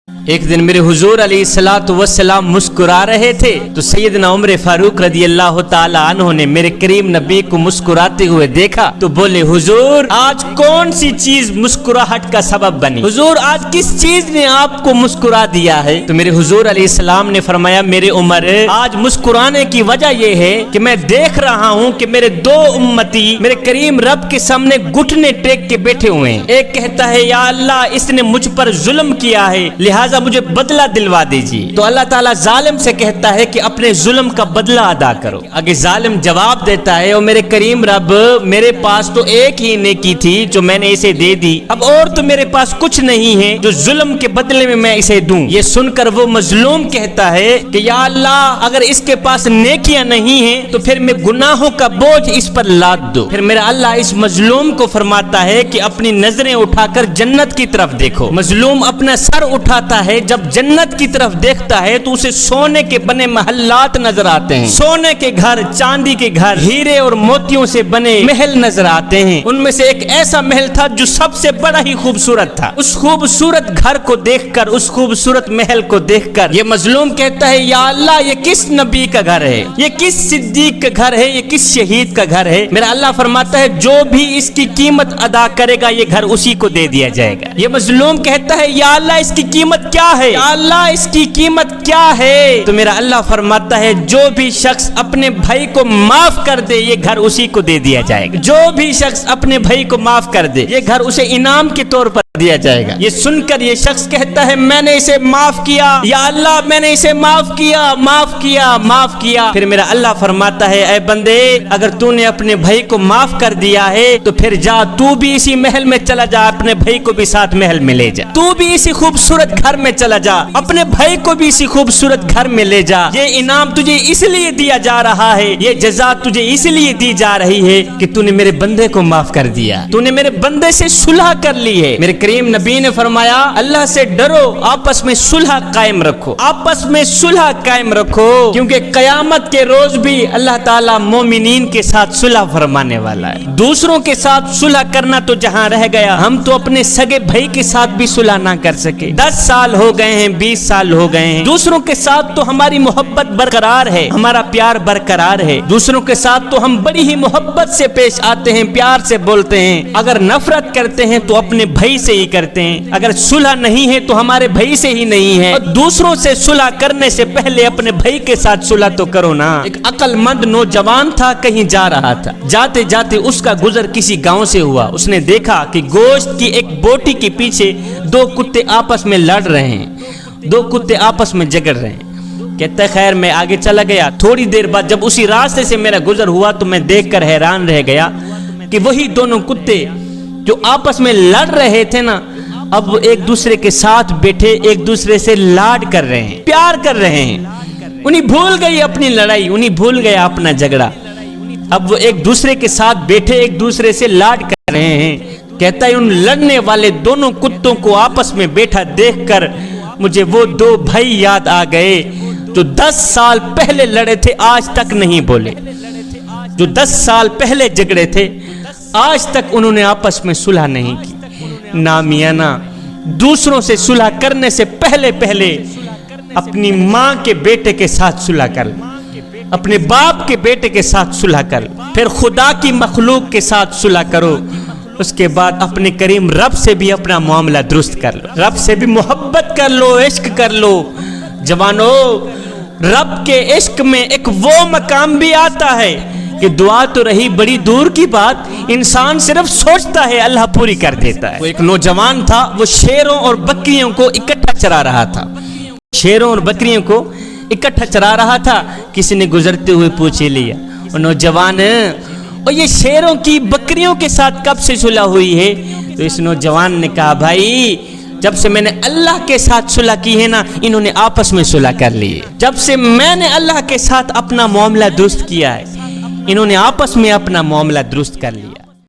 एक दिन मेरे हुजूर अलैहिस्सलातु वस्सलाम मुस्कुरा रहे थे तो सैयदना उमर फारूक रदियल्लाहु ताला अन्हु ने मेरे करीम नबी को मुस्कुराते हुए देखा तो बोले, हुजूर आज कौन सी चीज मुस्कुराहट का सबब बनी? हुजूर आज किस चीज ने आपको मुस्कुरा दिया है? तो मेरे हुजूर अलैहिस्सलाम ने फरमाया, मेरे उमर आज मुस्कुराने की वजह यह है कि मैं देख रहा हूँ कि मेरे दो उम्मती मेरे करीम रब के सामने घुटने टेक के बैठे हुए हैं। एक कहता है, या अल्लाह इसने मुझ पर जुल्म किया है लिहाजा मुझे बदला दिलवा दीजिए। तो अल्लाह ताला जालिम से कहता है कि अपने जुल्म का बदला अदा करो। आगे जालिम जवाब देता है, और मेरे करीम रब मेरे पास तो एक ही नेकी थी जो मैंने इसे दे दी, अब और तो मेरे पास कुछ नहीं है जो जुल्म के बदले में मैं इसे दूं। ये सुनकर वो मजलूम कहता है कि या अल्लाह अगर इसके पास नेकियां नहीं है तो फिर मैं गुनाहों का बोझ इस पर लाद दो। फिर मेरा अल्लाह इस मजलूम को फरमाता है कि अपनी नजरें उठाकर जन्नत की तरफ देखो। मजलूम अपना सर उठाता है, जब जन्नत की तरफ देखता है तो उसे सोने के बने महल्लात नजर आते हैं। सोने के घर, चांदी के घर, हीरे और मोतियों से बने महल नजर आते हैं। उनमें से एक ऐसा महल था जो सबसे बड़ा ही खूबसूरत था। उस खूबसूरत घर को देखकर, उस खूबसूरत महल को देखकर ये मजलूम कहता है, या अल्लाह ये किस नबी का घर है, ये किस सिद्दीक का घर है, ये किस शहीद का घर है? मेरा अल्लाह फरमाता है, जो भी इसकी कीमत अदा करेगा ये घर उसी को दे दिया जाएगा। ये मजलूम कहता है, या अल्लाह इसकी कीमत क्या है, या अल्लाह इसकी कीमत क्या है? तो मेरा अल्लाह फरमाता है, जो भी शख्स अपने भाई को माफ कर दे ये घर उसी को दे दिया जाएगा। जो भी शख्स अपने भाई को माफ कर दे ये घर उसे इनाम के तौर पर दिया जाएगा। ये सुनकर ये शख्स कहता है, मैंने इसे माफ किया, या अल्लाह मैंने इसे माफ किया, माफ किया, माफ किया। फिर मेरा अल्लाह फरमाता है, ऐ बंदे अगर तूने अपने भाई को माफ कर दिया है तो फिर जा तू भी इसी महल में चला जा, अपने भाई को भी साथ महल में ले जा। तू भी इसी खूबसूरत घर में चला जा, अपने भाई को भी इसी खूबसूरत घर में ले जा। ये इनाम तुझे इसलिए दिया जा रहा है, ये जज़ा तुझे इसलिए दी जा रही है कि तूने मेरे बंदे को माफ कर दिया, तूने मेरे बंदे से सुलह कर ली है। मेरे करीम नबी ने फरमाया, अल्लाह से डरो, आपस में सुलह कायम रखो, आपस में सुलह कायम रखो, क्योंकि कयामत के रोज भी अल्लाह ताला मोमिनीन के साथ सुलह फरमाने वाला है। दूसरों के साथ सुलह करना तो जहां रह गया, हम तो अपने सगे भाई के साथ भी सुलह ना कर सके। 10 साल हो गए हैं, 20 साल हो गए हैं, दूसरों के साथ तो हमारी मोहब्बत बरकरार है, हमारा प्यार बरकरार है। दूसरों के साथ तो हम बड़ी ही मोहब्बत से पेश आते हैं, प्यार से बोलते हैं। अगर नफरत करते हैं तो अपने भाई से ही करते हैं, अगर सुलह नहीं है तो हमारे भाई से ही नहीं है। और दूसरों से सुलह करने से पहले अपने भाई के साथ सुलह तो करो ना। एक अक्लमंद नौजवान था, कहीं जा रहा था, जाते जाते उसका गुजर किसी गांव से हुआ। उसने देखा कि गोश्त की एक बोटी के पीछे 2 कुत्ते आपस में लड़ रहे हैं, 2 कुत्ते आपस में झगड़ रहे हैं। कहता खैर मैं आगे चला गया। थोड़ी देर बाद जब उसी रास्ते से मेरा गुजर हुआ तो मैं देखकर हैरान रह गया कि वही दोनों कुत्ते जो आपस में लड़ रहे थे ना, अब एक दूसरे के साथ बैठे एक दूसरे से लाड कर रहे हैं, प्यार कर रहे हैं। उन्हीं भूल गई अपनी लड़ाई, उन्हीं भूल गया अपना झगड़ा। अब वो एक दूसरे के साथ बैठे एक दूसरे से लाड कर रहे हैं। कहता है, उन लड़ने वाले दोनों कुत्तों को आपस में बैठा देखकर मुझे वो 2 भाई याद आ गए जो 10 साल पहले लड़े थे, आज तक नहीं बोले। जो 10 साल पहले झगड़े थे, आज तक उन्होंने आपस में सुलह नहीं की। ना मियां ना, दूसरों से सुलह करने से पहले पहले अपनी माँ के बेटे के साथ सुलह कर, अपने बाप के बेटे के साथ सुलह कर, फिर खुदा की मखलूक के साथ सुलह करो। उसके बाद अपने करीम रब से भी अपना मामला दुरुस्त कर लो, रब से भी मोहब्बत कर लो, इश्क कर लो। जवानों, रब के इश्क में एक वो मकाम भी आता है कि दुआ तो रही बड़ी दूर की बात, इंसान सिर्फ सोचता है अल्लाह पूरी कर देता है। वो एक नौजवान था, वो शेरों और बकरियों को इकट्ठा चरा रहा था, शेरों और बकरियों को इकट्ठा चरा रहा था। किसी ने गुजरते हुए पूछ लिया, वो नौजवान, और ये शेरों की बकरियों के साथ कब से सुलह हुई है? तो इस नौजवान ने कहा, भाई जब से मैंने अल्लाह के साथ सुलह की है ना, इन्होंने आपस में सुलह कर ली है। जब से मैंने अल्लाह के साथ अपना मामला दुरुस्त किया है, इन्होंने आपस में अपना मामला दुरुस्त कर लिया।